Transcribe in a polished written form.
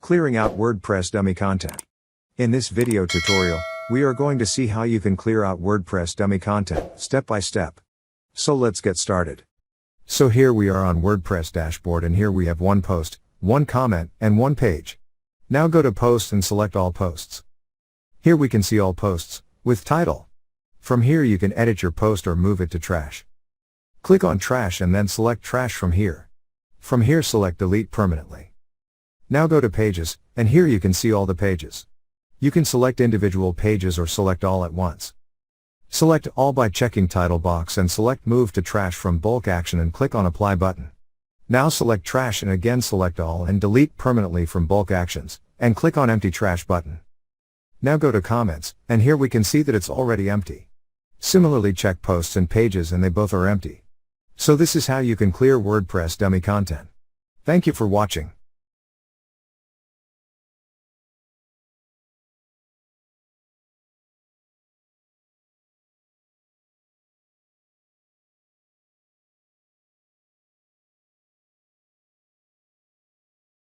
Clearing out WordPress dummy content. In this video tutorial, we are going to see how you can clear out WordPress dummy content, step by step. So let's get started. So here we are on WordPress dashboard, and here we have one post, one comment, and one page. Now go to Posts and select All Posts. Here we can see all posts, with title. From here you can edit your post or move it to trash. Click on Trash and then select Trash from here. From here select Delete permanently. Now go to Pages, and here you can see all the pages. You can select individual pages or select all at once. Select All by checking Title box and select Move to Trash from Bulk Action and click on Apply button. Now select Trash and again select All and Delete permanently from Bulk Actions, and click on Empty Trash button. Now go to Comments, and here we can see that it's already empty. Similarly check Posts and Pages and they both are empty. So this is how you can clear WordPress dummy content. Thank you for watching.